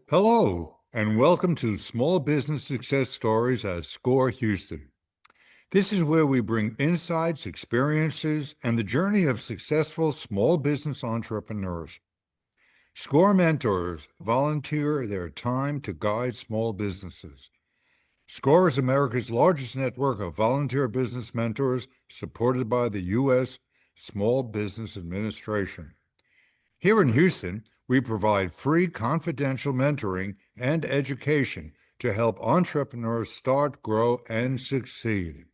Hello, and welcome to Small Business Success Stories at SCORE Houston. This is where we bring insights, experiences, and the journey of successful small business entrepreneurs. SCORE mentors volunteer their time to guide small businesses. SCORE is America's largest network of volunteer business mentors supported by the U.S. Small Business Administration. Here in Houston, we provide free confidential mentoring and education to help entrepreneurs start, grow, and succeed.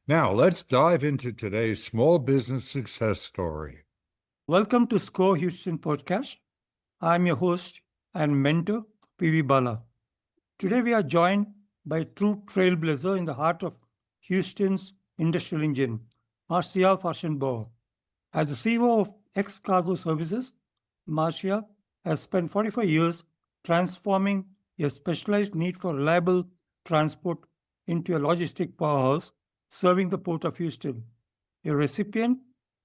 Now, let's dive into today's small business success story. Welcome to SCORE Houston podcast. I'm your host and mentor, PV Bala. Today we are joined by a true trailblazer in the heart of Houston's industrial engine, Marcia Faschingbauer. As the CEO of Excargo Services, Marcia has spent 45 years transforming a specialized need for reliable transport into a logistic powerhouse serving the Port of Houston. A recipient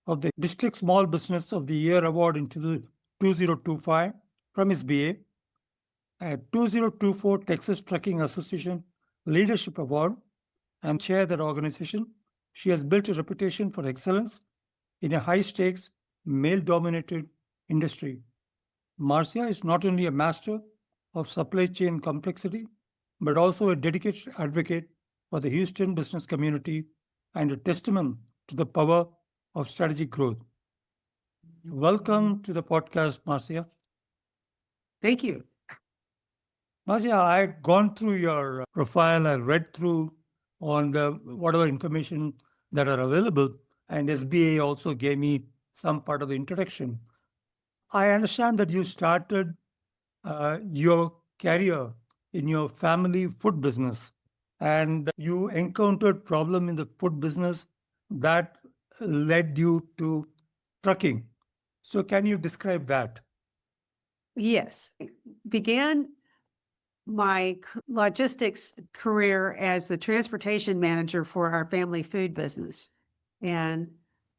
of the District Small Business of the Year Award in 2025 from SBA, a 2024 Texas Trucking Association Leadership Award, and chair that organization, she has built a reputation for excellence in a high-stakes, male-dominated industry. Marcia is not only a master of supply chain complexity, but also a dedicated advocate for the Houston business community and a testament to the power of strategic growth. Welcome to the podcast, Marcia. Thank you. Marcia, I've gone through your profile, I read through on the whatever information that are available, and SBA also gave me some part of the introduction. I understand that you started your career in your family food business, and you encountered problem in the food business that led you to trucking. So can you describe that? Yes. Began my logistics career as the transportation manager for our family food business. And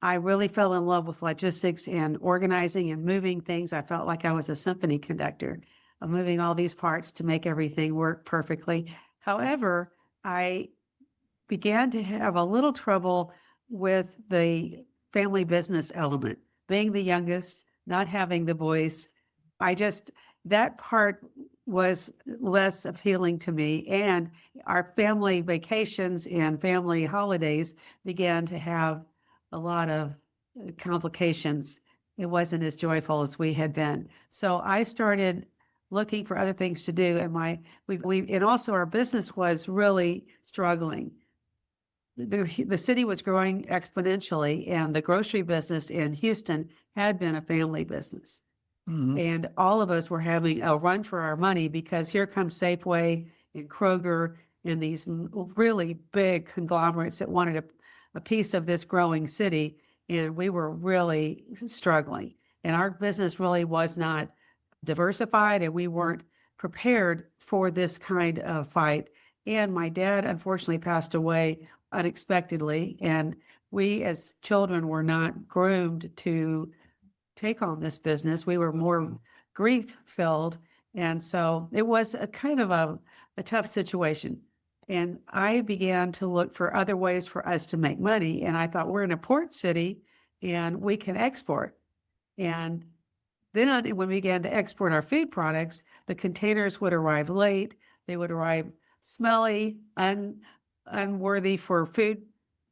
I really fell in love with logistics and organizing and moving things. I felt like I was a symphony conductor of moving all these parts to make everything work perfectly. However, I began to have a little trouble with the family business element. Being the youngest, not having the voice, that part was less appealing to me. And our family vacations and family holidays began to have a lot of complications. It wasn't as joyful as we had been. So I started looking for other things to do. And also our business was really struggling. The city was growing exponentially, and the grocery business in Houston had been a family business. Mhm. And all of us were having a run for our money because here comes Safeway and Kroger and these really big conglomerates that wanted a piece of this growing city. And we were really struggling. And our business really was not diversified, and we weren't prepared for this kind of fight. And my dad unfortunately passed away unexpectedly. And we as children were not groomed to take on this business. We were more grief filled. And so it was a kind of a tough situation. And I began to look for other ways for us to make money. And I thought, we're in a port city and we can export. And then when we began to export our food products, the containers would arrive late. They would arrive smelly, unworthy for food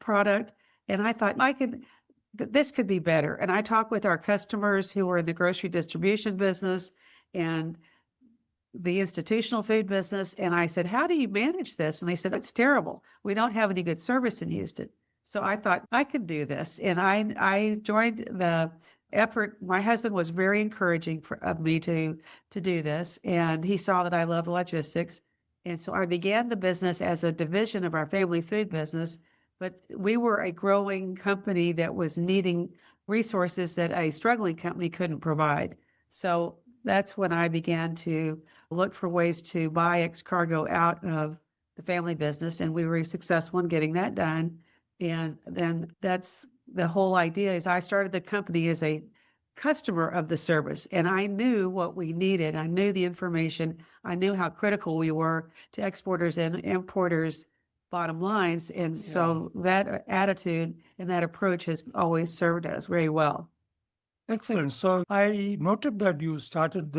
product. And I thought this could be better. And I talked with our customers who were in the grocery distribution business and the institutional food business. And I said, how do you manage this? And they said, it's terrible. We don't have any good service in Houston. So I thought I could do this. And I joined the effort. My husband was very encouraging of me to do this. And he saw that I love logistics. And so I began the business as a division of our family food business. But we were a growing company that was needing resources that a struggling company couldn't provide. So that's when I began to look for ways to buy Excargo out of the family business. And we were successful in getting that done. And then that's the whole idea is I started the company as a customer of the service. And I knew what we needed. I knew the information. I knew how critical we were to exporters and importers' bottom lines. And so that attitude and that approach has always served us very well. Excellent. So I noted that you started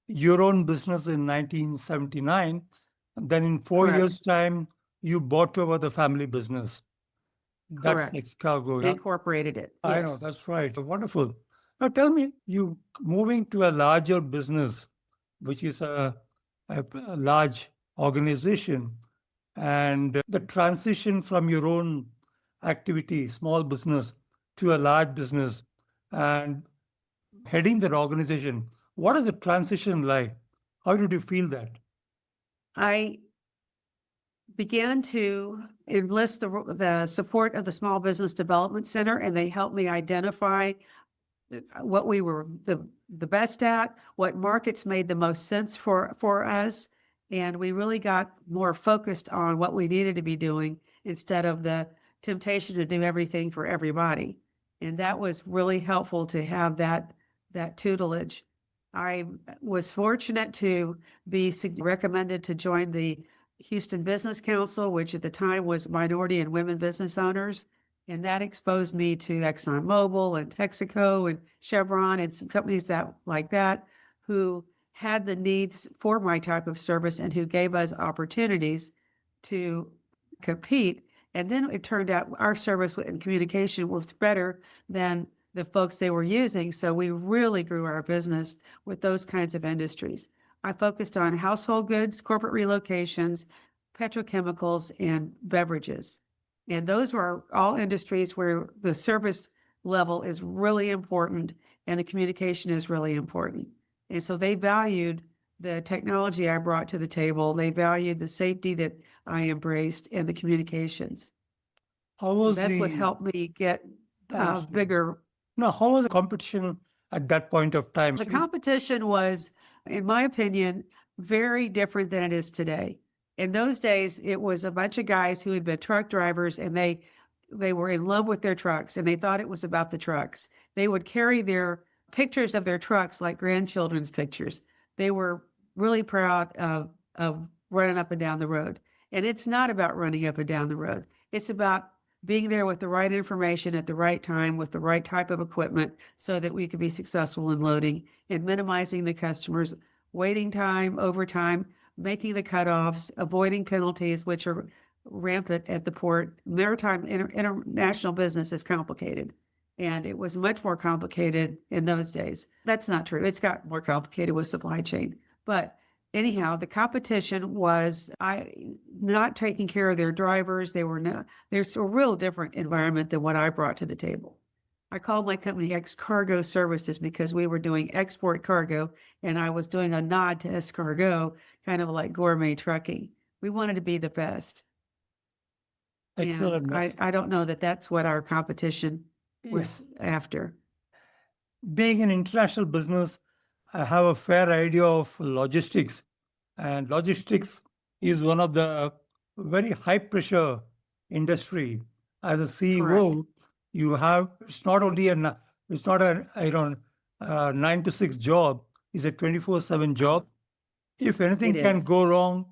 your own business in 1979. And then in 4 years' time, you bought over the family business. That's Correct. Excargo. Yeah? Incorporated it. I know, Yes. that's right. Wonderful. Now tell me, you moving to a larger business, which is a large organization, and the transition from your own activity, small business, to a large business, and heading that organization. What is the transition like? How did you feel that? I began to enlist the support of the Small Business Development Center, and they helped me identify what we were the best at, what markets made the most sense for us. And we really got more focused on what we needed to be doing instead of the temptation to do everything for everybody. And that was really helpful to have that tutelage. I was fortunate to be recommended to join the Houston Business Council, which at the time was minority and women business owners. And that exposed me to ExxonMobil and Texaco and Chevron and some companies like that who had the needs for my type of service and who gave us opportunities to compete. And then it turned out our service and communication was better than the folks they were using. So we really grew our business with those kinds of industries. I focused on household goods, corporate relocations, petrochemicals, and beverages. And those were all industries where the service level is really important and the communication is really important. And so they valued the technology I brought to the table. They valued the safety that I embraced and the communications. How So was that's what the helped me get Thanks. bigger. Now, how was the competition at that point of time? The competition was, in my opinion, very different than it is today. In those days, it was a bunch of guys who had been truck drivers, and they were in love with their trucks, and they thought it was about the trucks. They would carry their pictures of their trucks like grandchildren's pictures. They were really proud of running up and down the road. And it's not about running up and down the road. It's about being there with the right information at the right time with the right type of equipment so that we could be successful in loading and minimizing the customer's waiting time, overtime, making the cutoffs, avoiding penalties, which are rampant at the port. Maritime international business is complicated, and it was much more complicated in those days. That's not true. It's got more complicated with supply chain. But anyhow, the competition was not taking care of their drivers. There's a real different environment than what I brought to the table. I called my company Excargo Services because we were doing export cargo, and I was doing a nod to Excargo, kind of like gourmet trucking. We wanted to be the best. Excellent. And I don't know that that's what our competition was after. Being an international business, I have a fair idea of logistics. And logistics is one of the very high pressure industry. As a CEO, you have, it's not an 9 to 6 job, it's a 24/7 job. If anything can go wrong,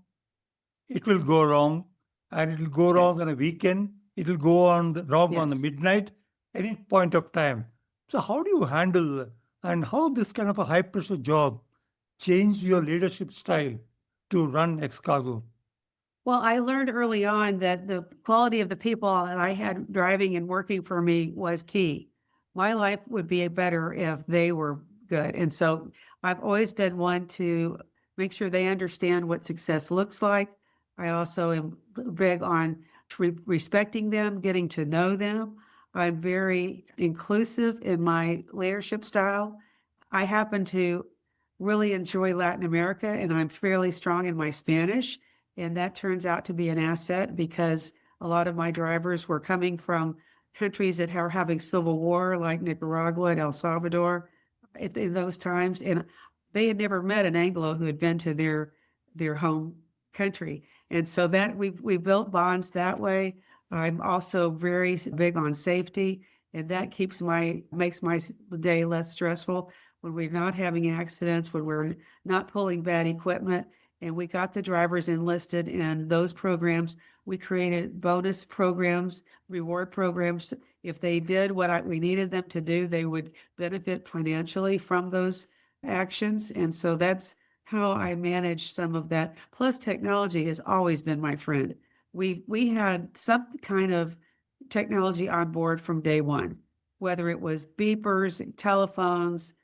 it will go wrong. And it will go wrong on a weekend. It will go wrong on the midnight, any point of time. So how do you handle and how this kind of a high pressure job changed your leadership style to run Excargo? Well, I learned early on that the quality of the people that I had driving and working for me was key. My life would be better if they were good. And so I've always been one to make sure they understand what success looks like. I also am big on respecting them, getting to know them. I'm very inclusive in my leadership style. I happen to really enjoy Latin America, and I'm fairly strong in my Spanish. And that turns out to be an asset because a lot of my drivers were coming from countries that are having civil war, like Nicaragua and El Salvador in those times. And they had never met an Anglo who had been to their home country. And so that we built bonds that way. I'm also very big on safety. And that makes my day less stressful when we're not having accidents, when we're not pulling bad equipment. And we got the drivers enlisted in those programs. We created bonus programs, reward programs. If they did what we needed them to do, they would benefit financially from those actions. And so that's how I manage some of that. Plus, technology has always been my friend. We had some kind of technology on board from day one, whether it was beepers, telephones,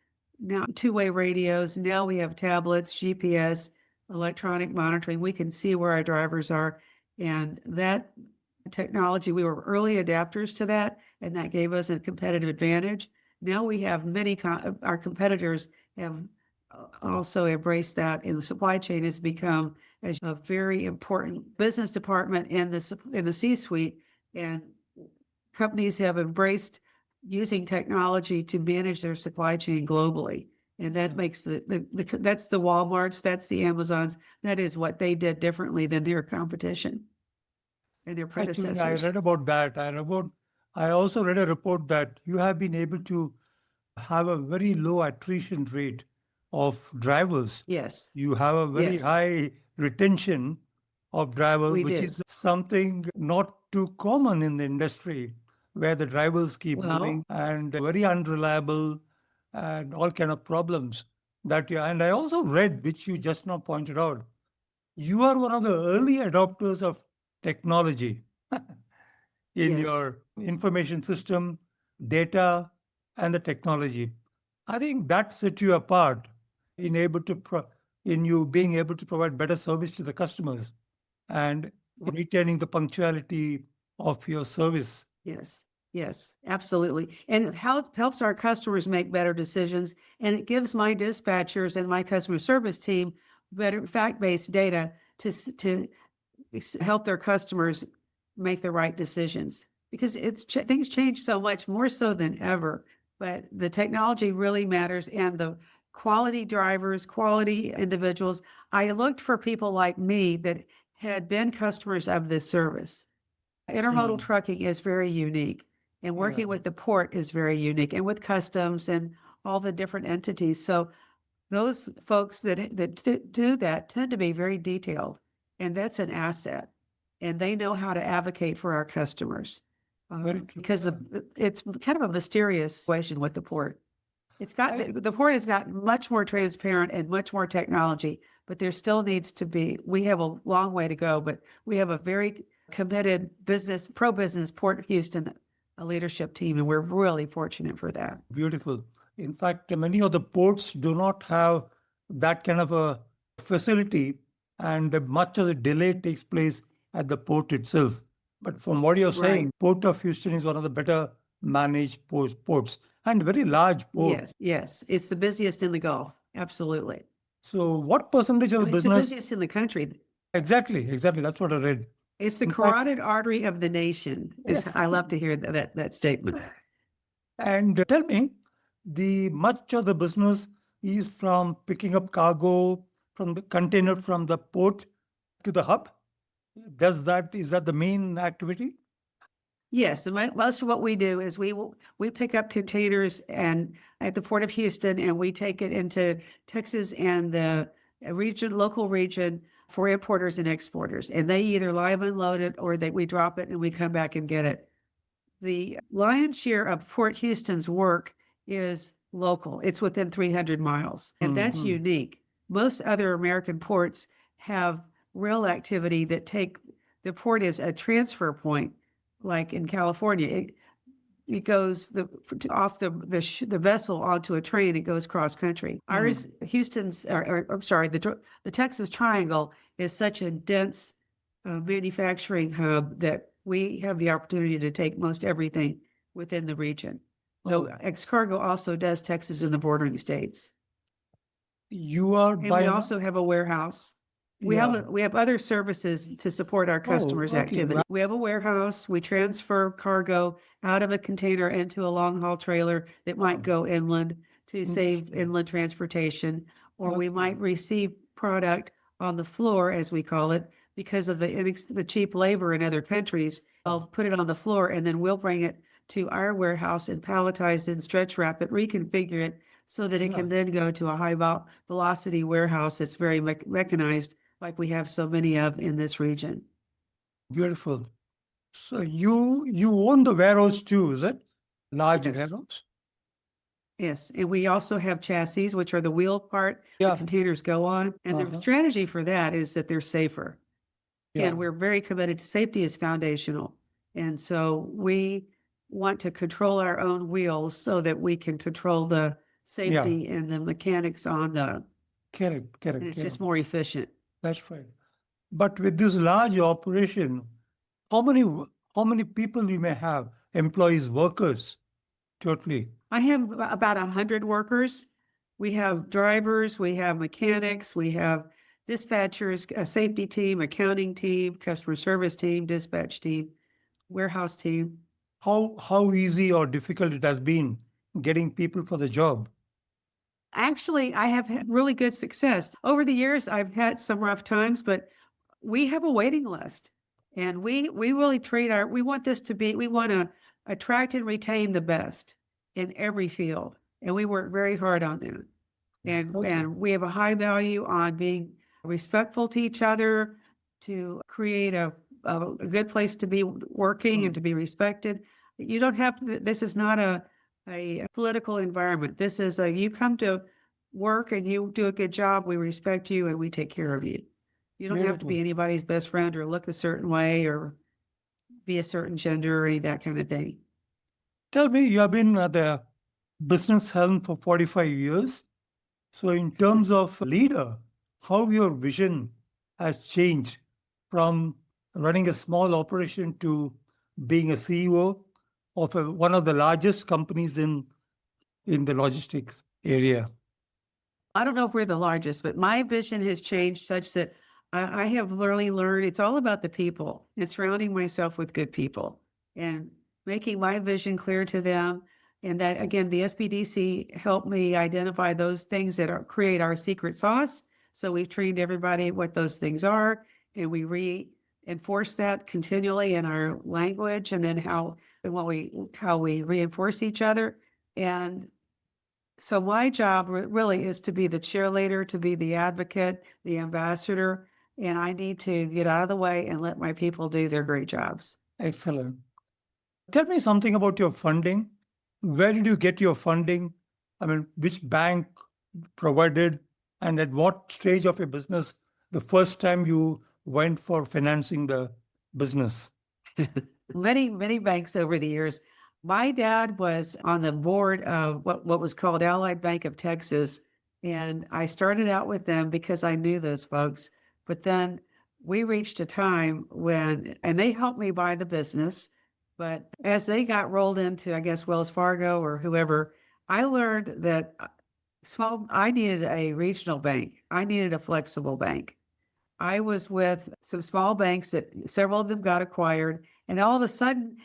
now two-way radios. Now we have tablets, GPS, electronic monitoring. We can see where our drivers are. And that technology, we were early adapters to that, and that gave us a competitive advantage. Now we have our competitors have also embraced that, and the supply chain has become a very important business department in the C-suite, and companies have embraced using technology to manage their supply chain globally. And that makes that's the Walmarts, that's the Amazons. That is what they did differently than their competition and their predecessors. Actually, I read about that. I also read a report that you have been able to have a very low attrition rate of drivers. Yes, You have a very Yes. high retention of drivers, We which do. is something not too common in the industry, where the drivers keep Well- moving and very unreliable and all kind of problems that you. And I also read, which you just now pointed out, you are one of the early adopters of technology in Yes. your information system, data, and the technology. I think that sets you apart in you being able to provide better service to the customers and retaining the punctuality of your service. Yes, absolutely. And it helps our customers make better decisions. And it gives my dispatchers and my customer service team better fact-based data to help their customers make the right decisions. Because things change so much, more so than ever. But the technology really matters, and the quality drivers, quality individuals. I looked for people like me that had been customers of this service. Intermodal trucking is very unique, and working with the port is very unique, and with customs and all the different entities. So those folks that do that tend to be very detailed, and that's an asset. And they know how to advocate for our customers. Very true. Because it's kind of a mysterious situation with the port. The port has gotten much more transparent and much more technology, but there still needs to be. We have a long way to go, but we have a very committed pro-business Port of Houston leadership team, and we're really fortunate for that. Beautiful. In fact, many of the ports do not have that kind of a facility, and much of the delay takes place at the port itself. But from what you're saying, Port of Houston is one of the better managed ports and very large port. Yes. It's the busiest in the Gulf. Absolutely. So what percentage of the It's the business? busiest in the country. Exactly. That's what I read. It's the In fact- carotid artery of the nation. Yes. I love to hear that statement. And tell me, much of the business is from picking up cargo from the container from the port to the hub. Is that the main activity? Yes, and most of what we do is we pick up containers and at the Port of Houston, and we take it into Texas and the local region for importers and exporters, and they either live unload it or we drop it and we come back and get it. The lion's share of Port Houston's work is local. It's within 300 miles, and that's unique. Most other American ports have real activity that the port is a transfer point. Like in California, it goes off the vessel onto a train. It goes cross country. Ours, the Texas Triangle is such a dense manufacturing hub that we have the opportunity to take most everything within the region. So Excargo also does Texas and the bordering states. You are And we also have a warehouse. We have other services to support our customers' activity. We have a warehouse. We transfer cargo out of a container into a long haul trailer that might go inland to save inland transportation, or we might receive product on the floor, as we call it, because of the cheap labor in other countries. I'll put it on the floor, and then we'll bring it to our warehouse and palletize and stretch wrap it, reconfigure it so that it can then go to a high velocity warehouse that's very mechanized, like we have so many of in this region. Beautiful. So you own the warehouse too, is it? Large Yes. warehouse? Yes, and we also have chassis, which are the wheel part the Yeah. containers go on. And the strategy for that is that they're safer. Yeah. And we're very committed to safety is foundational. And so we want to control our own wheels so that we can control the safety and the mechanics on the, Correct. and it's just more efficient. That's right. But with this large operation, how many people you may have? Employees, workers, totally. I have about 100 workers. We have drivers, we have mechanics, we have dispatchers, a safety team, accounting team, customer service team, dispatch team, warehouse team. How easy or difficult it has been getting people for the job? Actually, I have had really good success. Over the years, I've had some rough times, but we have a waiting list. And we really we want this to be, we want to attract and retain the best in every field. And we work very hard on that. And we have a high value on being respectful to each other, to create a good place to be working and to be respected. You don't have to, this is not a political environment. This is you come to work and you do a good job, we respect you and we take care of you. You don't have to be anybody's best friend or look a certain way or be a certain gender or any that kind of thing. Tell me, you have been at the business helm for 45 years. So in terms of leader, how your vision has changed from running a small operation to being a CEO of one of the largest companies in the logistics area? I don't know if we're the largest, but my vision has changed such that I have really learned it's all about the people and surrounding myself with good people and making my vision clear to them. And that, again, the SBDC helped me identify those things that create our secret sauce. So we've trained everybody what those things are, and we reinforce that continually in our language and then how we reinforce each other. And so my job really is to be the cheerleader, to be the advocate, the ambassador, and I need to get out of the way and let my people do their great jobs. Excellent. Tell me something about your funding. Where did you get your funding? I mean, which bank provided, and at what stage of your business the first time you went for financing the business? Many, many banks over the years. My dad was on the board of what was called Allied Bank of Texas, and I started out with them because I knew those folks. But then we reached a time when, and they helped me buy the business, but as they got rolled into, I guess, Wells Fargo or whoever, I learned that I needed a regional bank. I needed a flexible bank. I was with some small banks that several of them got acquired. And all of a sudden,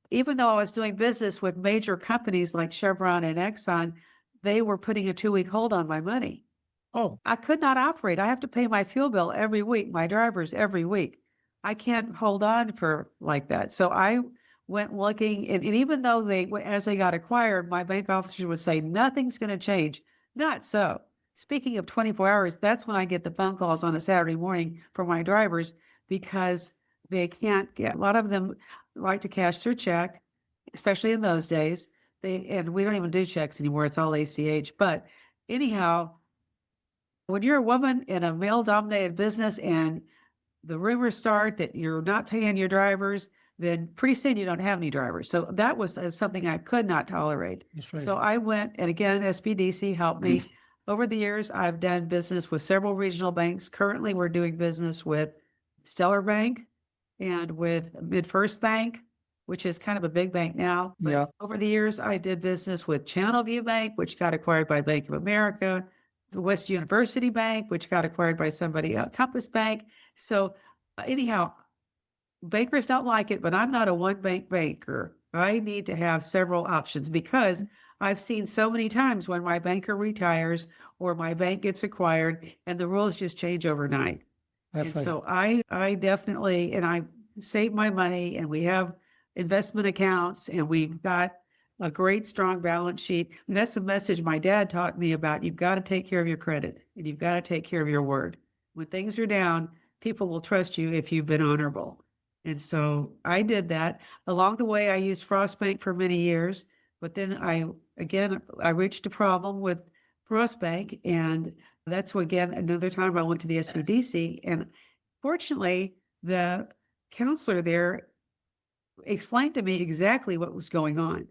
even though I was doing business with major companies like Chevron and Exxon, they were putting a 2-week hold on my money. Oh, I could not operate. I have to pay my fuel bill every week, my drivers every week. I can't hold on for like that. So I went looking, and even though as they got acquired, my bank officers would say, nothing's going to change. Not so. Speaking of 24 hours, that's when I get the phone calls on a Saturday morning from my drivers because they can't get, a lot of them like to cash their check, especially in those days. And we don't even do checks anymore. It's all ACH. But anyhow, when you're a woman in a male-dominated business and the rumors start that you're not paying your drivers, then pretty soon you don't have any drivers. So that was something I could not tolerate. that's right. So I went, and again, SBDC helped me. Over the years, I've done business with several regional banks. Currently, we're doing business with Stellar Bank and with MidFirst Bank, which is kind of a big bank now. But Yeah. over the years, I did business with Channelview Bank, which got acquired by Bank of America, the West University Bank, which got acquired by somebody else, Compass Bank. So anyhow, bankers don't like it, but I'm not a one bank banker. I need to have several options because I've seen so many times when my banker retires or my bank gets acquired and the rules just change overnight. That's And right. so I definitely, and I save my money, and we have investment accounts, and we've got a great, strong balance sheet. And that's the message my dad taught me about. You've got to take care of your credit, and you've got to take care of your word. When things are down, people will trust you if you've been honorable. And so I did that. Along the way, I used Frost Bank for many years, but then I reached a problem with Frost Bank, and that's again another time I went to the SBDC, and fortunately, the counselor there explained to me exactly what was going on,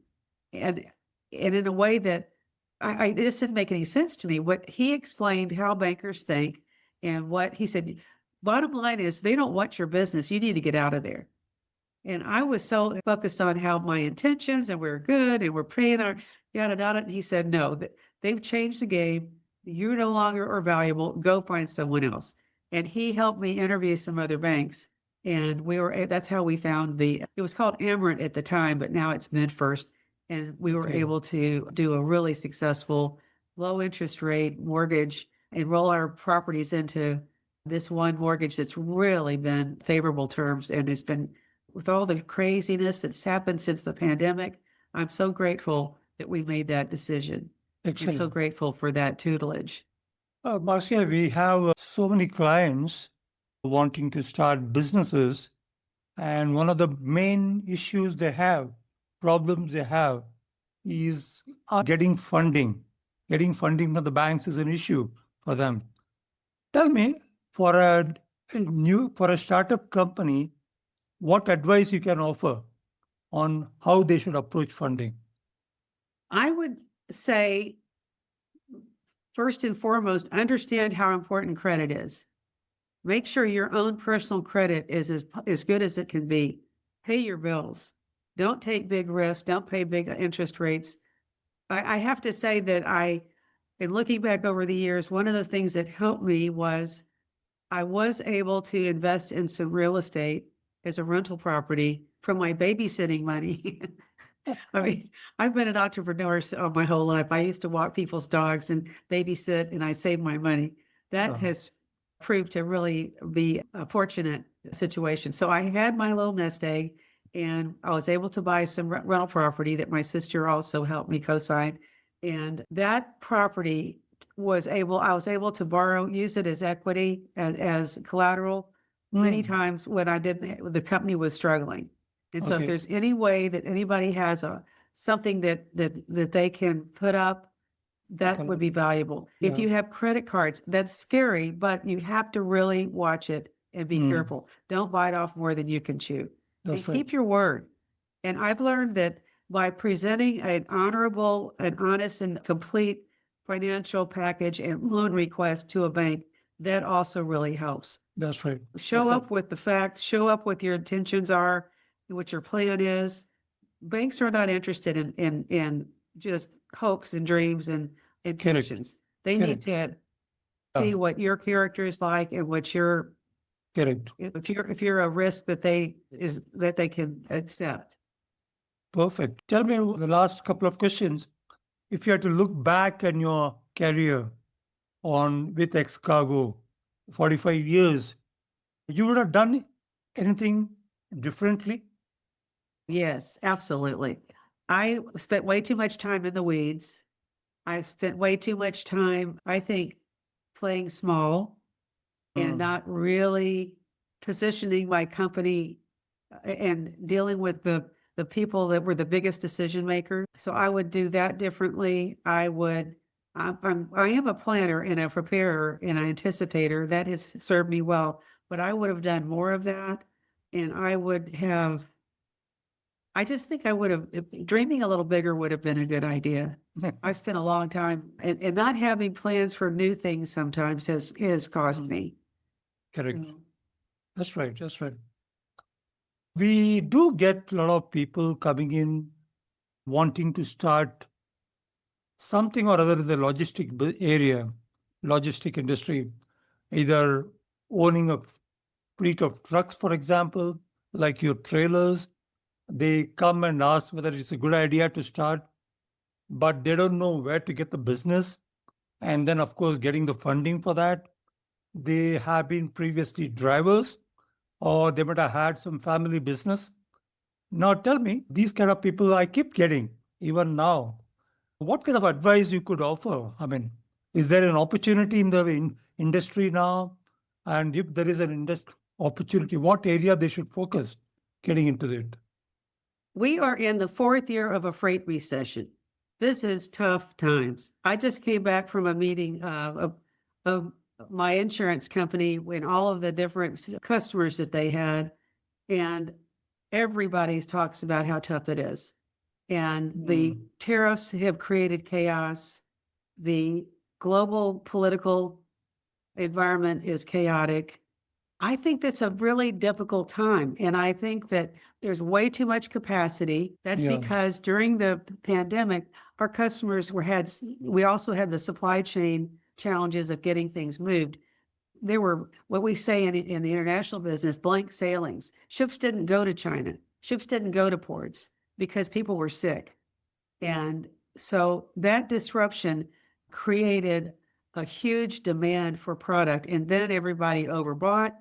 and in a way that it just didn't make any sense to me. What he explained, how bankers think, and what he said. Bottom line is, they don't want your business. You need to get out of there. And I was so focused on how my intentions and we're good and we're paying our yada yada. And he said, no, they've changed the game. You no longer are valuable. Go find someone else. And he helped me interview some other banks. And that's how we found it was called Amerant at the time, but now it's MidFirst. And we were able to do a really successful low interest rate mortgage and roll our properties into this one mortgage that's really been favorable terms. And it's been, with all the craziness that's happened since the pandemic, I'm so grateful that we made that decision. Excellent. I'm so grateful for that tutelage. Marcia, we have so many clients wanting to start businesses, and one of the main issues they have, problems they have, is getting funding. Getting funding from the banks is an issue for them. Tell me, for a startup company, what advice you can offer on how they should approach funding? I would say, first and foremost, understand how important credit is. Make sure your own personal credit is as good as it can be. Pay your bills. Don't take big risks. Don't pay big interest rates. I have to say that in looking back over the years, one of the things that helped me was I was able to invest in some real estate as a rental property from my babysitting money. I mean, I've been an entrepreneur my whole life. I used to walk people's dogs and babysit, and I saved my money. That has proved to really be a fortunate situation. So I had my little nest egg, and I was able to buy some rental property that my sister also helped me co-sign. And that property I was able to use it as equity, as collateral many times when the company was struggling. And so if there's any way that anybody has something that they can put up, that would be valuable. If you have credit cards, that's scary, but you have to really watch it and be careful. Don't bite off more than you can chew. And keep your word. And I've learned that by presenting an honorable, an honest, and complete financial package and loan request to a bank, that also really helps. That's right. Show up with the facts, show up with your intentions are, what your plan is. Banks are not interested in just hopes and dreams and intentions. They need to see what your character is like and what your if you're a risk that they can accept. Perfect. Tell me the last couple of questions. If you had to look back on your career with Excargo, 45 years, you would have done anything differently? Yes, absolutely. I spent way too much time in the weeds. I spent way too much time, I think, playing small and not really positioning my company and dealing with the people that were the biggest decision makers. So I would do that differently. I am a planner and a preparer and an anticipator. That has served me well, but I would have done more of that. And I just think dreaming a little bigger would have been a good idea. I've spent a long time and not having plans for new things sometimes has caused me. Correct. That's right. That's right. We do get a lot of people coming in wanting to start something or other in the logistic industry, either owning a fleet of trucks, for example, like your trailers. They come and ask whether it's a good idea to start, but they don't know where to get the business. And then, of course, getting the funding for that. They have been previously drivers, or they might have had some family business. Now tell me, these kind of people I keep getting, even now, what kind of advice you could offer? I mean, is there an opportunity in the industry now? And if there is an industry opportunity, what area they should focus getting into it? We are in the fourth year of a freight recession. This is tough times. I just came back from a meeting of my insurance company and all of the different customers that they had, and everybody talks about how tough it is. And the tariffs have created chaos. The global political environment is chaotic. I think that's a really difficult time. And I think that there's way too much capacity. That's Yeah. because during the pandemic, our customers we also had the supply chain challenges of getting things moved. There were what we say in the international business, blank sailings. Ships didn't go to China. Ships didn't go to ports because people were sick. And so that disruption created a huge demand for product. And then everybody overbought.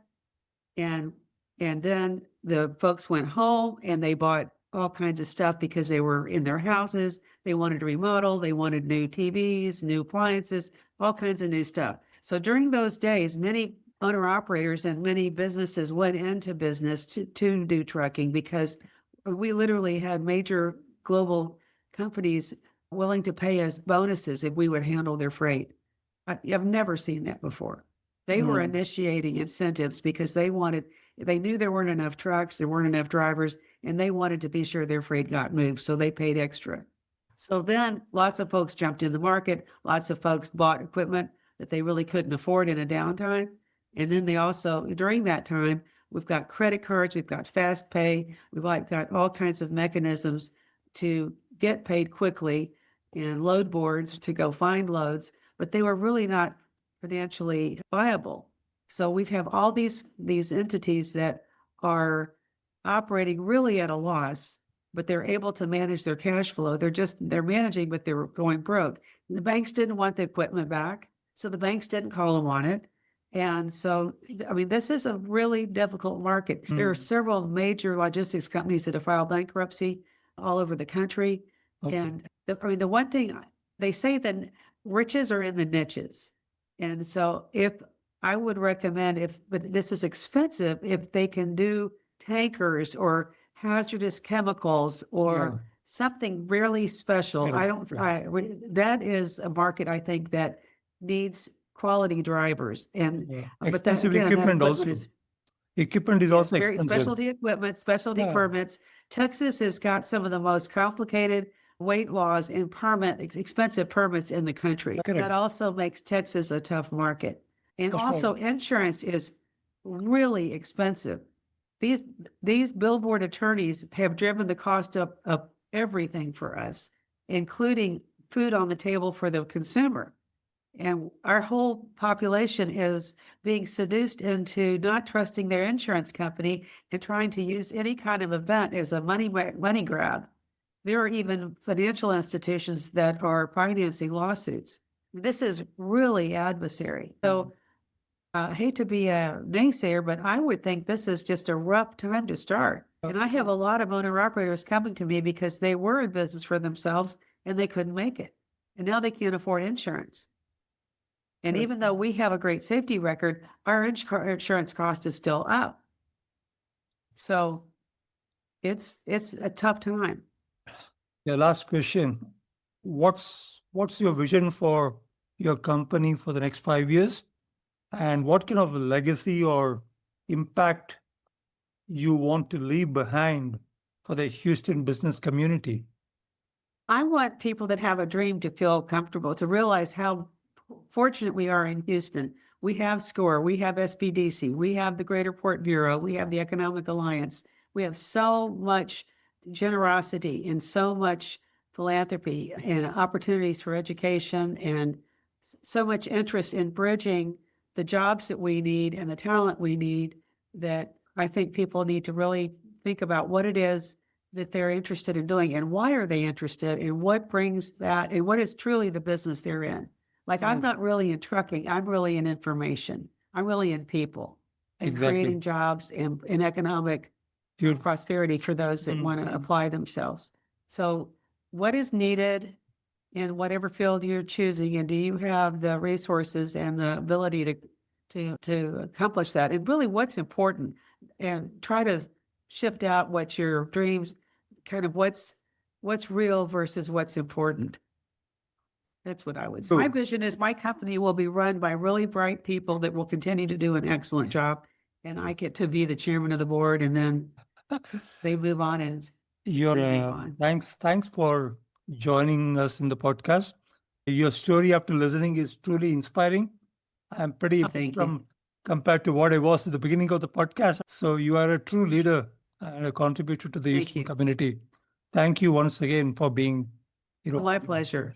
And then the folks went home and they bought all kinds of stuff because they were in their houses. They wanted to remodel. They wanted new TVs, new appliances, all kinds of new stuff. So during those days, many owner operators and many businesses went into business to do trucking because we literally had major global companies willing to pay us bonuses if we would handle their freight. I've never seen that before. They were initiating incentives because they knew there weren't enough trucks, there weren't enough drivers, and they wanted to be sure their freight got moved, so they paid extra. So then lots of folks jumped in the market, lots of folks bought equipment that they really couldn't afford in a downtime. And then they also, during that time, we've got credit cards, we've got fast pay, we've got all kinds of mechanisms to get paid quickly and load boards to go find loads, but they were really not financially viable. So we have all these entities that are operating really at a loss, but they're able to manage their cash flow. They're managing, but they're going broke. And the banks didn't want the equipment back, so the banks didn't call them on it. And so, I mean, this is a really difficult market. There are several major logistics companies that have filed bankruptcy all over the country. Okay. And the one thing they say that riches are in the niches. And so if I would recommend, but this is expensive, if they can do tankers or hazardous chemicals or something really special. That is a market I think that needs quality drivers. And but that, expensive again, that equipment also. Equipment is also very expensive. specialty equipment, specialty permits. Texas has got some of the most complicated weight laws and expensive permits in the country. Correct. That also makes Texas a tough market. And That's also insurance is really expensive. These billboard attorneys have driven the cost up of everything for us, including food on the table for the consumer. And our whole population is being seduced into not trusting their insurance company and trying to use any kind of event as a money grab. There are even financial institutions that are financing lawsuits. This is really adversary. So I hate to be a naysayer, but I would think this is just a rough time to start. And I have a lot of owner operators coming to me because they were in business for themselves and they couldn't make it. And now they can't afford insurance. And even though we have a great safety record, our insurance cost is still up. So it's a tough time. Yeah, last question. What's your vision for your company for the next 5 years? And what kind of legacy or impact you want to leave behind for the Houston business community? I want people that have a dream to feel comfortable, to realize how fortunate we are in Houston. We have SCORE, we have SBDC, we have the Greater Port Bureau, we have the Economic Alliance. We have so much generosity and so much philanthropy and opportunities for education and so much interest in bridging the jobs that we need and the talent we need, that I think people need to really think about what it is that they're interested in doing and why are they interested and what brings that and what is truly the business they're in. Like, I'm not really in trucking. I'm really in information. I'm really in people and Exactly. creating jobs and economic prosperity for those that want to apply themselves. So what is needed in whatever field you're choosing, and do you have the resources and the ability to accomplish that? And really what's important, and try to shift out what your dreams, kind of what's real versus what's important. That's what I would say. My vision is my company will be run by really bright people that will continue to do an excellent job. And I get to be the chairman of the board, and then they move on and Thanks for joining us in the podcast. Your story after listening is truly inspiring. I'm pretty compared to what I was at the beginning of the podcast. So you are a true leader and a contributor to the Houston community. Thank you once again for being, my pleasure.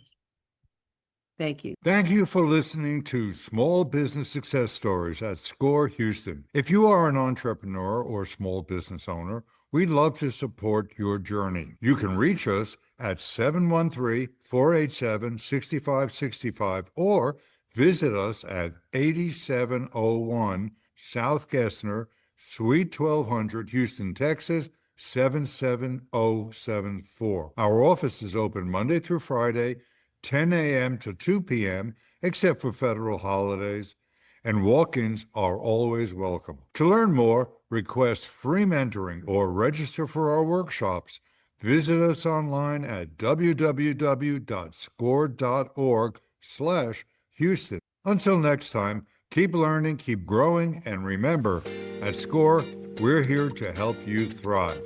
Thank you. Thank you for listening to Small Business Success Stories at SCORE Houston. If you are an entrepreneur or small business owner, we'd love to support your journey. You can reach us at 713-487-6565 or visit us at 8701 South Gessner, Suite 1200, Houston, Texas, 77074. Our office is open Monday through Friday, 10 a.m. to 2 p.m., except for federal holidays, and walk-ins are always welcome. To learn more, request free mentoring, or register for our workshops, visit us online at www.score.org/Houston. Until next time, keep learning, keep growing, and remember, at SCORE, we're here to help you thrive.